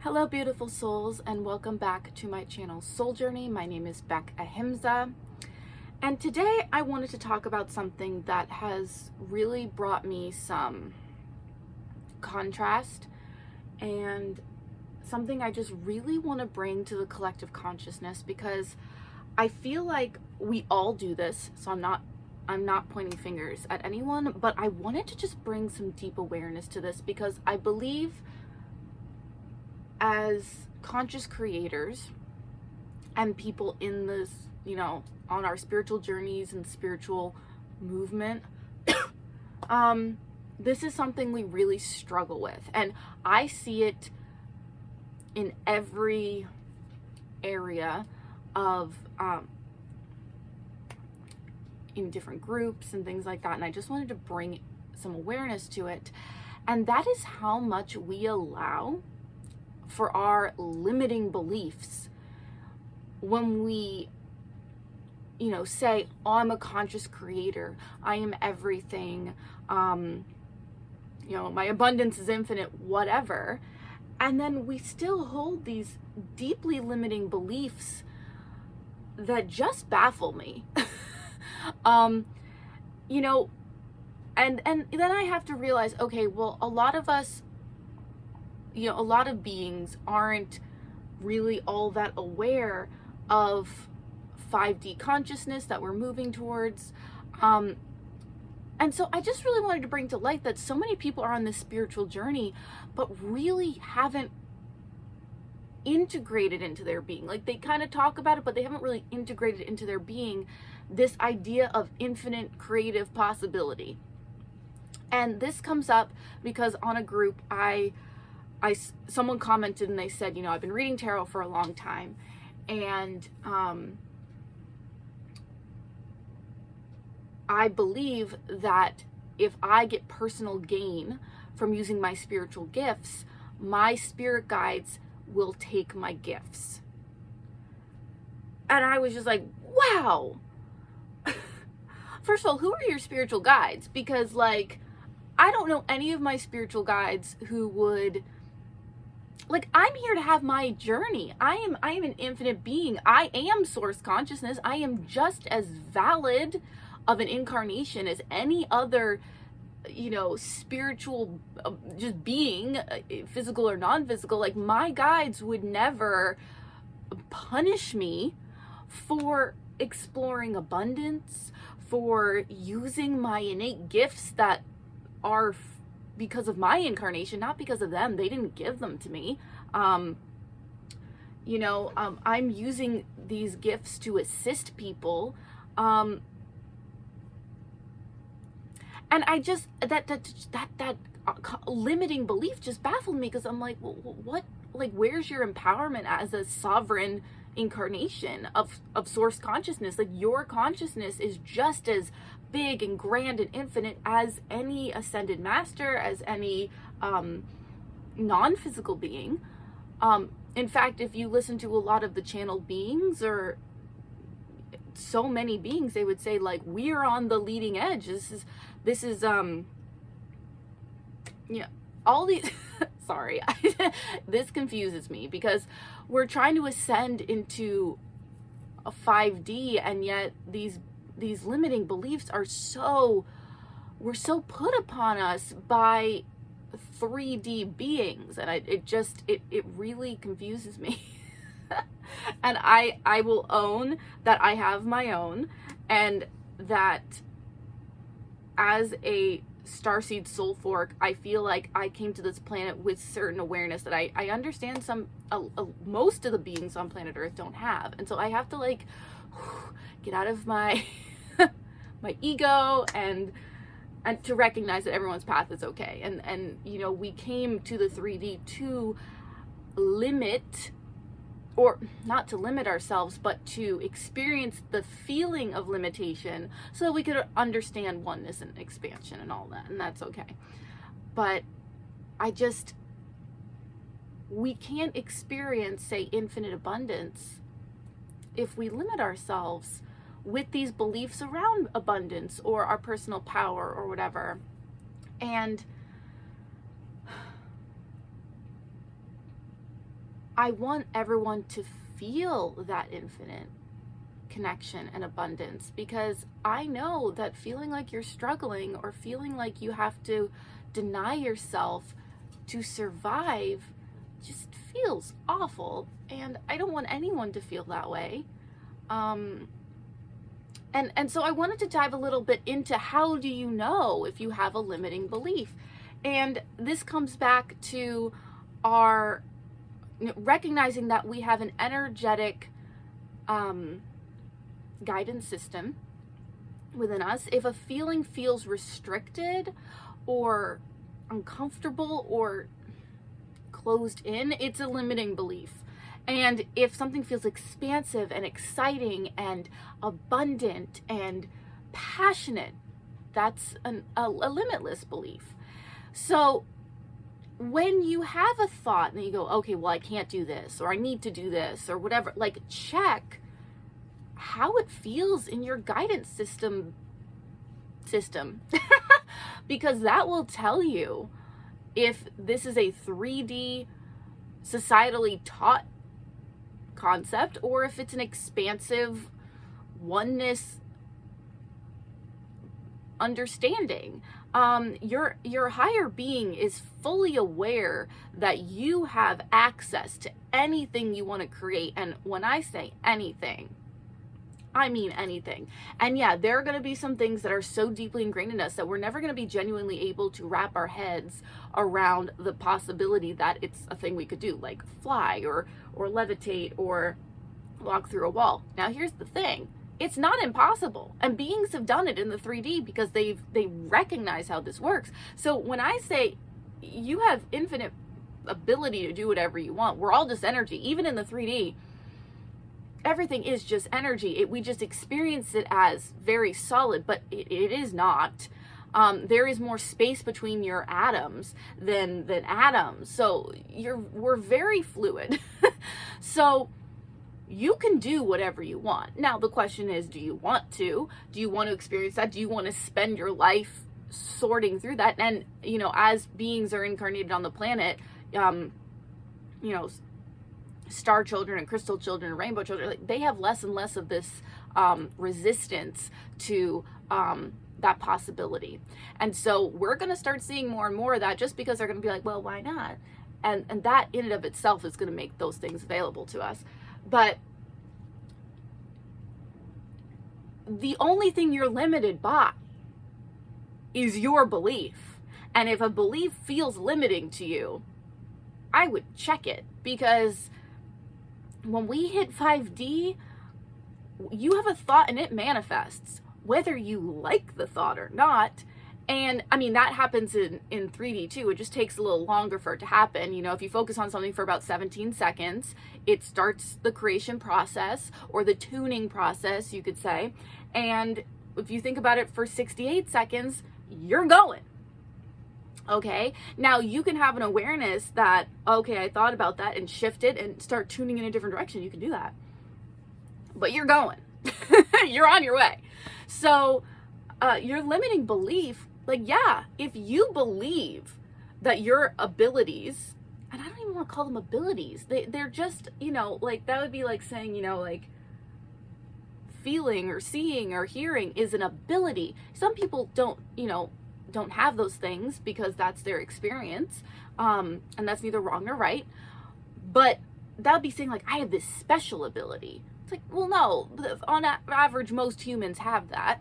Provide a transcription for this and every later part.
Hello beautiful souls, and welcome back to my channel Soul Journey. My name is Beck Ahimsa, and today I wanted to talk about something that has really brought me some contrast and something I just really want to bring to the collective consciousness, because I feel like we all do this. So I'm not pointing fingers at anyone, but I wanted to just bring some deep awareness to this, because I believe as conscious creators and people in this, on our spiritual journeys and spiritual movement, this is something we really struggle with. And I see it in every area of, in different groups and things like that. And I just wanted to bring some awareness to it. And that is how much we allow for our limiting beliefs when we say, oh, I'm a conscious creator, I am everything, my abundance is infinite, whatever. And then we still hold these deeply limiting beliefs that just baffle me. And then I have to realize, okay, well, a lot of us, a lot of beings aren't really all that aware of 5D consciousness that we're moving towards. And so I just really wanted to bring to light that so many people are on this spiritual journey, but really haven't integrated into their being. Like, they kind of talk about it, but they haven't really integrated into their being this idea of infinite creative possibility. And this comes up because on a group, someone commented and they said, I've been reading tarot for a long time, and I believe that if I get personal gain from using my spiritual gifts, my spirit guides will take my gifts. And I was just like, wow. First of all, who are your spiritual guides? Because, I don't know any of my spiritual guides who would, I'm here to have my journey. I am an infinite being. I am source consciousness. I am just as valid of an incarnation as any other, spiritual, just being, physical or non-physical. My guides would never punish me for exploring abundance, for using my innate gifts that are because of my incarnation, not because of them. They didn't give them to me. I'm using these gifts to assist people. And I just, that limiting belief just baffled me, because I'm like, well, what, where's your empowerment as a sovereign incarnation of source consciousness? Your consciousness is just as big and grand and infinite as any ascended master, as any non-physical being. In fact, if you listen to a lot of the channel beings, or so many beings, they would say, we're on the leading edge. This is all these sorry, this confuses me, because we're trying to ascend into a 5D, and yet these limiting beliefs we're so put upon us by 3D beings, and it really confuses me. And I will own that I have my own, and that as a Starseed soul fork, I feel like I came to this planet with certain awareness that I understand most of the beings on planet Earth don't have. And so I have to get out of my my ego and to recognize that everyone's path is okay. And we came to the 3D to limit, or not to limit ourselves, but to experience the feeling of limitation so that we could understand oneness and expansion and all that. And that's okay. But we can't experience, say, infinite abundance if we limit ourselves with these beliefs around abundance or our personal power or whatever. And I want everyone to feel that infinite connection and abundance, because I know that feeling like you're struggling or feeling like you have to deny yourself to survive just feels awful, and I don't want anyone to feel that way. And so I wanted to dive a little bit into how do you know if you have a limiting belief? And this comes back to our recognizing that we have an energetic guidance system within us. If a feeling feels restricted or uncomfortable or closed in, it's a limiting belief. And if something feels expansive and exciting and abundant and passionate, that's a limitless belief. So when you have a thought and you go, okay, well, I can't do this, or I need to do this, or whatever, like, check how it feels in your guidance system because that will tell you if this is a 3D societally taught concept or if it's an expansive oneness understanding. Your higher being is fully aware that you have access to anything you want to create. And when I say anything, I mean anything. And yeah, there are going to be some things that are so deeply ingrained in us that we're never going to be genuinely able to wrap our heads around the possibility that it's a thing we could do, like fly or levitate or walk through a wall. Now, here's the thing. It's not impossible. And beings have done it in the 3D because they recognize how this works. So when I say you have infinite ability to do whatever you want, we're all just energy. Even in the 3D, everything is just energy. We just experience it as very solid, but it is not. There is more space between your atoms than atoms. So we're very fluid. So you can do whatever you want. Now, the question is, do you want to? Do you want to experience that? Do you want to spend your life sorting through that? And, as beings are incarnated on the planet, star children and crystal children and rainbow children, like, they have less and less of this resistance to that possibility. And so we're going to start seeing more and more of that, just because they're going to be like, well, why not? And that in and of itself is going to make those things available to us. But the only thing you're limited by is your belief. And if a belief feels limiting to you, I would check it, because when we hit 5D, you have a thought and it manifests, whether you like the thought or not. And I mean, that happens in 3D too. It just takes a little longer for it to happen. If you focus on something for about 17 seconds, it starts the creation process, or the tuning process, you could say. And if you think about it for 68 seconds, you're going. Okay, now you can have an awareness that, okay, I thought about that, and shift it and start tuning in a different direction. You can do that. But you're going. You're on your way. So your limiting belief, like, yeah, if you believe that your abilities, and I don't even want to call them abilities, they're just, like, that would be like saying, like, feeling or seeing or hearing is an ability. Some people don't have those things because that's their experience. And that's neither wrong nor right. But that would be saying, like, I have this special ability. It's like, well, no, on average, most humans have that.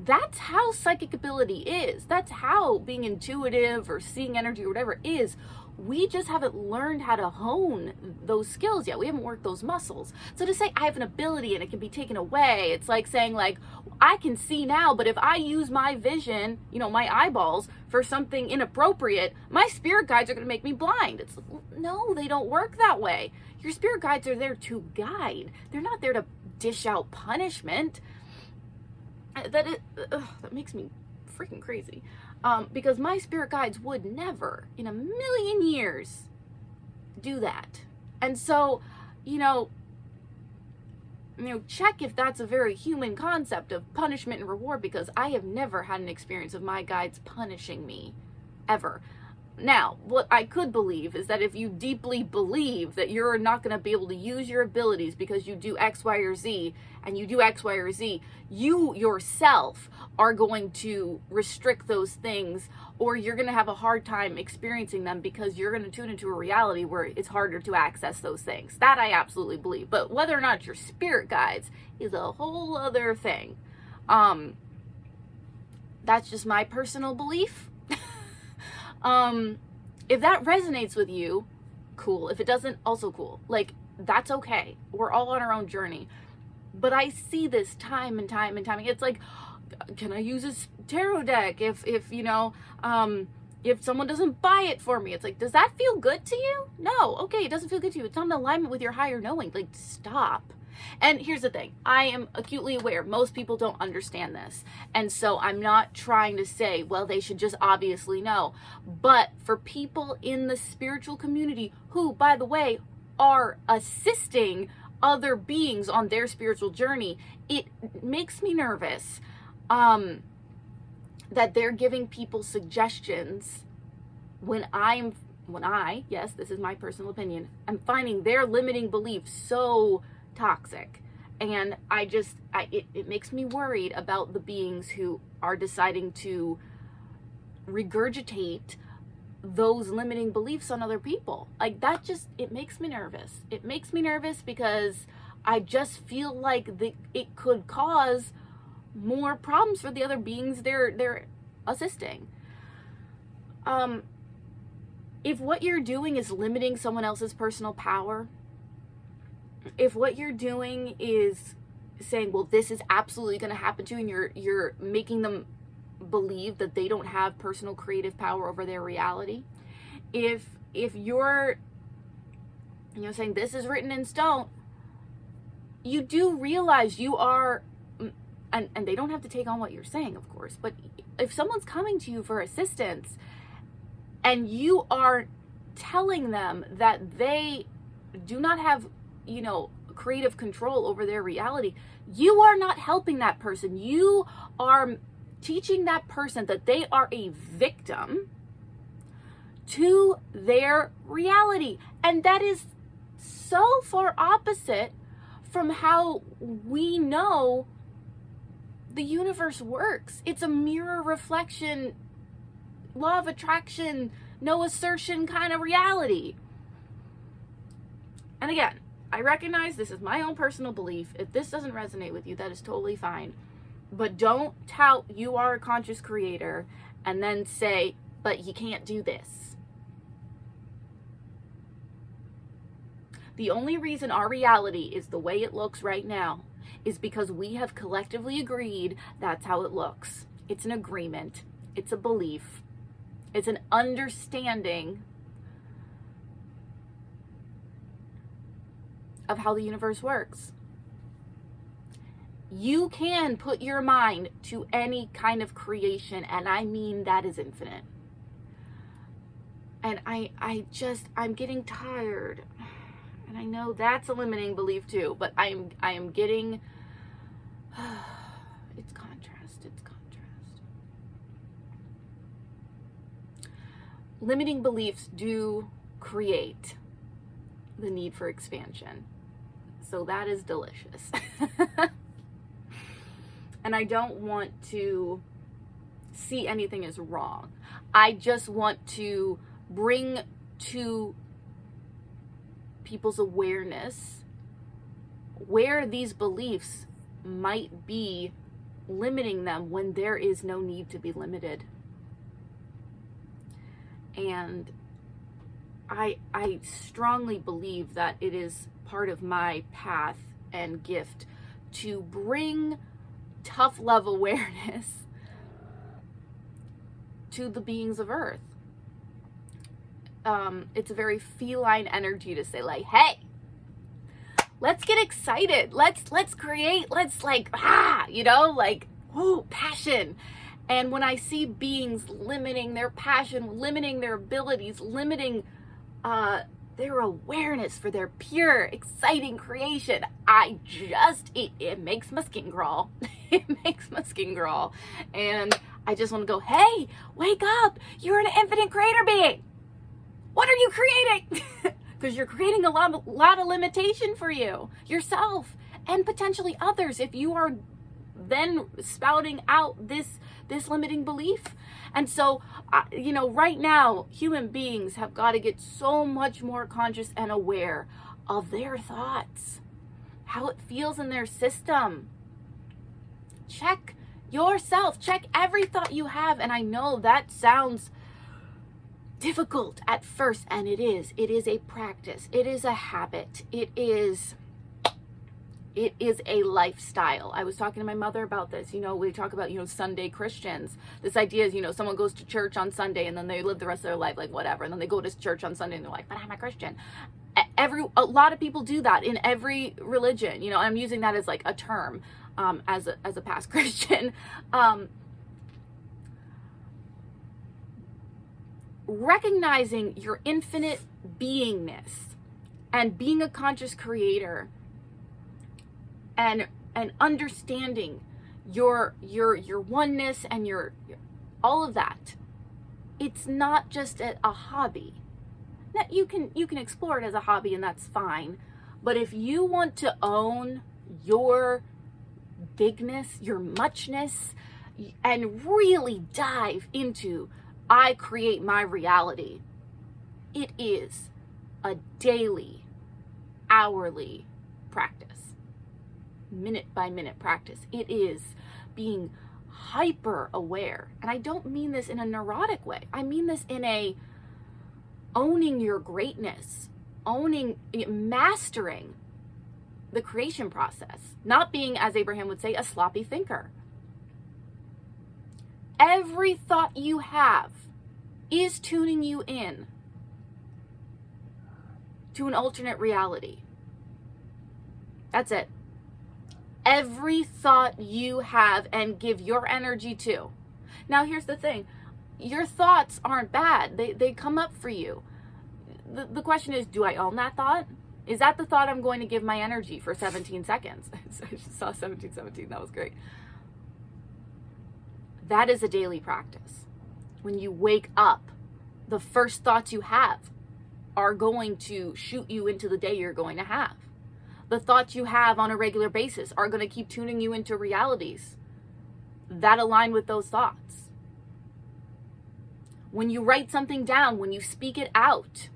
That's how psychic ability is. That's how being intuitive or seeing energy or whatever is. We just haven't learned how to hone those skills yet. We haven't worked those muscles. So to say I have an ability and it can be taken away, it's like saying, like, I can see now, but if I use my vision, my eyeballs, for something inappropriate, my spirit guides are going to make me blind. It's no, they don't work that way. Your spirit guides are there to guide. They're not there to dish out punishment. That makes me freaking crazy. Because my spirit guides would never in a million years do that. And so, check if that's a very human concept of punishment and reward, because I have never had an experience of my guides punishing me, ever. Now, what I could believe is that if you deeply believe that you're not going to be able to use your abilities because you do X, Y, or Z, and you do X, Y, or Z, you yourself are going to restrict those things, or you're going to have a hard time experiencing them because you're going to tune into a reality where it's harder to access those things. That I absolutely believe. But whether or not your spirit guides is a whole other thing. That's just my personal belief. If that resonates with you, cool. If it doesn't, also cool. Like, that's okay. We're all on our own journey. But I see this time and time and time. It's like, can I use this tarot deck if someone doesn't buy it for me? It's like, does that feel good to you? No. Okay, it doesn't feel good to you. It's not in alignment with your higher knowing. Like, stop. And here's the thing. I am acutely aware most people don't understand this. And so I'm not trying to say, well, they should just obviously know. But for people in the spiritual community who, by the way, are assisting other beings on their spiritual journey, it makes me nervous that they're giving people suggestions when yes, this is my personal opinion, I'm finding their limiting beliefs so toxic. And it makes me worried about the beings who are deciding to regurgitate those limiting beliefs on other people. Like, that just, it makes me nervous. It makes me nervous because I just feel like it could cause more problems for the other beings they're assisting. If what you're doing is limiting someone else's personal power, if what you're doing is saying, well, this is absolutely going to happen to you, and you're making them believe that they don't have personal creative power over their reality, if you're saying this is written in stone, you do realize you are, and they don't have to take on what you're saying, of course, but if someone's coming to you for assistance and you are telling them that they do not have creative control over their reality, you are not helping that person. You are teaching that person that they are a victim to their reality. And that is so far opposite from how we know the universe works. It's a mirror reflection, law of attraction, no assertion kind of reality. And again, I recognize this is my own personal belief. If this doesn't resonate with you, that is totally fine. But don't tout you are a conscious creator and then say, but you can't do this. The only reason our reality is the way it looks right now is because we have collectively agreed that's how it looks. It's an agreement. It's a belief. It's an understanding of how the universe works. You can put your mind to any kind of creation, and I mean that is infinite. And I'm getting tired. And I know that's a limiting belief too, but I am getting it's contrast. Limiting beliefs do create the need for expansion. So that is delicious. And I don't want to see anything as wrong. I just want to bring to people's awareness where these beliefs might be limiting them when there is no need to be limited. And I strongly believe that it is part of my path and gift to bring tough love awareness to the beings of Earth. It's a very feline energy to say, like, hey, let's get excited. Let's create. Let's passion. And when I see beings limiting their passion, limiting their abilities, limiting their awareness for their pure, exciting creation, it makes my skin crawl. It makes my skin crawl. And I just want to go, hey, wake up. You're an infinite creator being. What are you creating? Because you're creating a lot of limitation for you, yourself, and potentially others if you are then spouting out this limiting belief. And so, right now, human beings have got to get so much more conscious and aware of their thoughts, how it feels in their system. Check yourself, check every thought you have. And I know that sounds difficult at first, and it is a practice, it is a habit, it is a lifestyle. I was talking to my mother about this. We talk about, Sunday Christians. This idea is, someone goes to church on Sunday and then they live the rest of their life like whatever, and then they go to church on Sunday and they're like, but I'm a Christian. A lot of people do that in every religion. I'm using that as like a term, as a past Christian. Recognizing your infinite beingness and being a conscious creator, and understanding your oneness and your all of that. It's not just a hobby. Now, you can explore it as a hobby, and that's fine. But if you want to own your bigness, your muchness, and really dive into I create my reality, it is a daily, hourly practice. Minute by minute practice. It is being hyper aware. And I don't mean this in a neurotic way. I mean this in a owning your greatness, mastering the creation process, not being, as Abraham would say, a sloppy thinker. Every thought you have is tuning you in to an alternate reality. That's it. Every thought you have and give your energy to. Now, here's the thing. Your thoughts aren't bad. They come up for you. The question is, do I own that thought? Is that the thought I'm going to give my energy for 17 seconds? I just saw 1717. That was great. That is a daily practice. When you wake up, the first thoughts you have are going to shoot you into the day you're going to have. The thoughts you have on a regular basis are going to keep tuning you into realities that align with those thoughts. When you write something down, when you speak it out,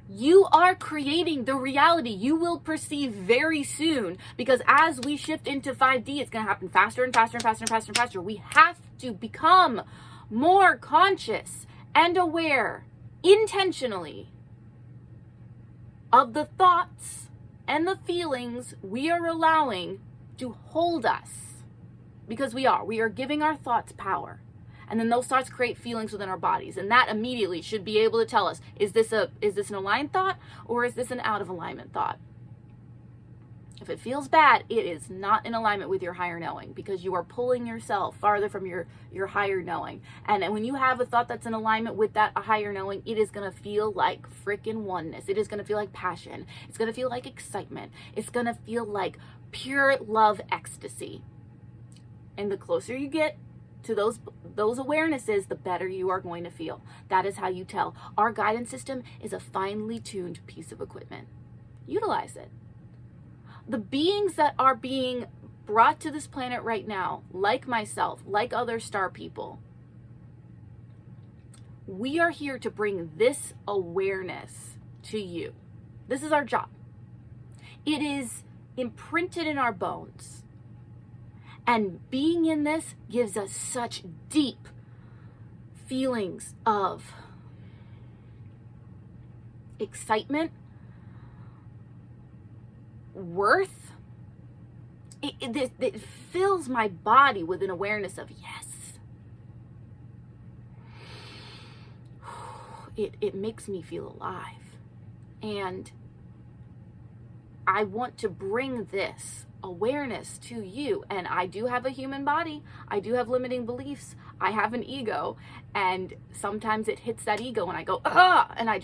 you are creating the reality you will perceive very soon, because as we shift into 5D, it's going to happen faster and faster and faster and faster and faster. We have to become more conscious and aware intentionally of the thoughts and the feelings we are allowing to hold us, because we are giving our thoughts power. And then those thoughts create feelings within our bodies, and that immediately should be able to tell us, is this an aligned thought, or is this an out of alignment thought? If it feels bad, it is not in alignment with your higher knowing, because you are pulling yourself farther from your higher knowing. And when you have a thought that's in alignment with that higher knowing, it is going to feel like freaking oneness. It is going to feel like passion. It's going to feel like excitement. It's going to feel like pure love ecstasy. And the closer you get to those awarenesses, the better you are going to feel. That is how you tell. Our guidance system is a finely tuned piece of equipment. Utilize it. The beings that are being brought to this planet right now, like myself, like other star people, we are here to bring this awareness to you. This is our job. It is imprinted in our bones. And being in this gives us such deep feelings of excitement, worth. It fills my body with an awareness of yes. It makes me feel alive. And I want to bring this awareness to you. And I do have a human body. I do have limiting beliefs. I have an ego. And sometimes it hits that ego and I go, ah! And I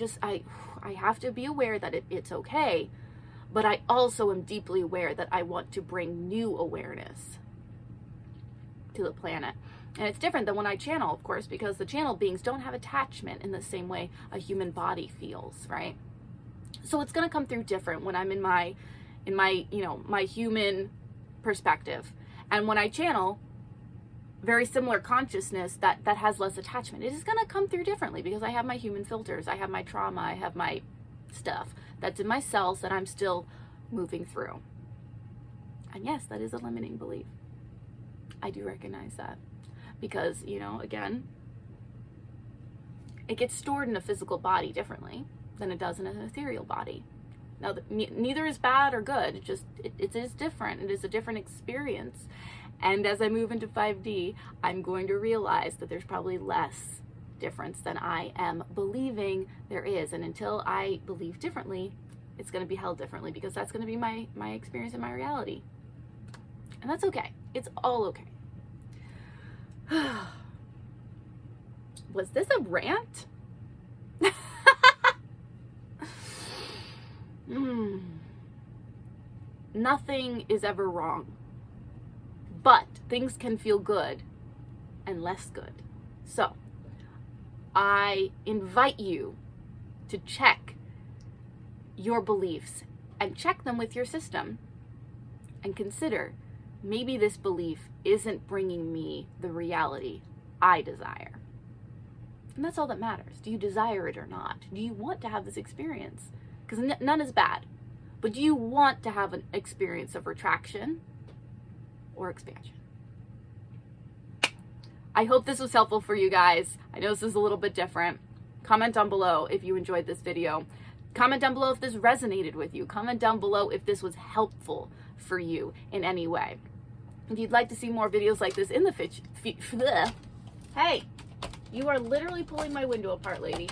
have to be aware that it's okay. But I also am deeply aware that I want to bring new awareness to the planet. And it's different than when I channel, of course, because the channel beings don't have attachment in the same way a human body feels, right? So it's going to come through different when I'm in my, my human perspective. And when I channel, very similar consciousness that has less attachment. It is going to come through differently because I have my human filters, I have my trauma, I have my stuff that's in my cells that I'm still moving through. And yes, that is a limiting belief. I do recognize that because, again, it gets stored in a physical body differently than it does in an ethereal body. Now, neither is bad or good. It is different. It is a different experience. And as I move into 5D, I'm going to realize that there's probably less difference than I am believing there is. And until I believe differently, it's going to be held differently because that's going to be my experience and my reality. And that's okay. It's all okay. Was this a rant? Nothing is ever wrong. But things can feel good and less good. So I invite you to check your beliefs and check them with your system and consider maybe this belief isn't bringing me the reality I desire. And that's all that matters. Do you desire it or not? Do you want to have this experience? Because none is bad. But do you want to have an experience of retraction or expansion? I hope this was helpful for you guys. I know this is a little bit different. Comment down below if you enjoyed this video. Comment down below if this resonated with you. Comment down below if this was helpful for you in any way. If you'd like to see more videos like this in the Hey, you are literally pulling my window apart, lady.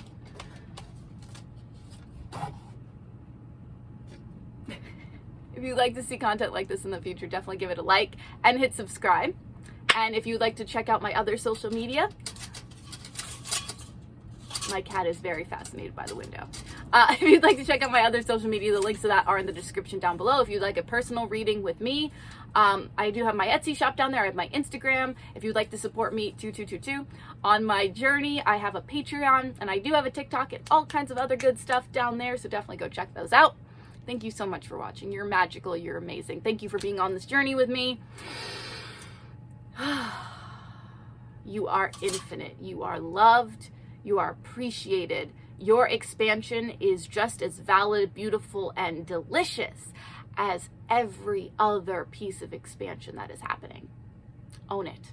If you'd like to see content like this in the future, definitely give it a like and hit subscribe. And if you'd like to check out my other social media, my cat is very fascinated by the window. If you'd like to check out my other social media, the links to that are in the description down below. If you'd like a personal reading with me, I do have my Etsy shop down there. I have my Instagram. If you'd like to support me, 2222. On my journey, I have a Patreon, and I do have a TikTok and all kinds of other good stuff down there, so definitely go check those out. Thank you so much for watching. You're magical. You're amazing. Thank you for being on this journey with me. You are infinite. You are loved. You are appreciated. Your expansion is just as valid, beautiful, and delicious as every other piece of expansion that is happening. Own it.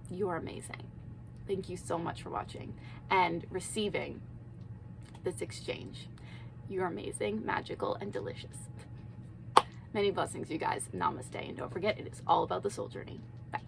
You are amazing. Thank you so much for watching and receiving this exchange. You're amazing, magical, and delicious. Many blessings, you guys. Namaste. And don't forget, it is all about the soul journey. Bye.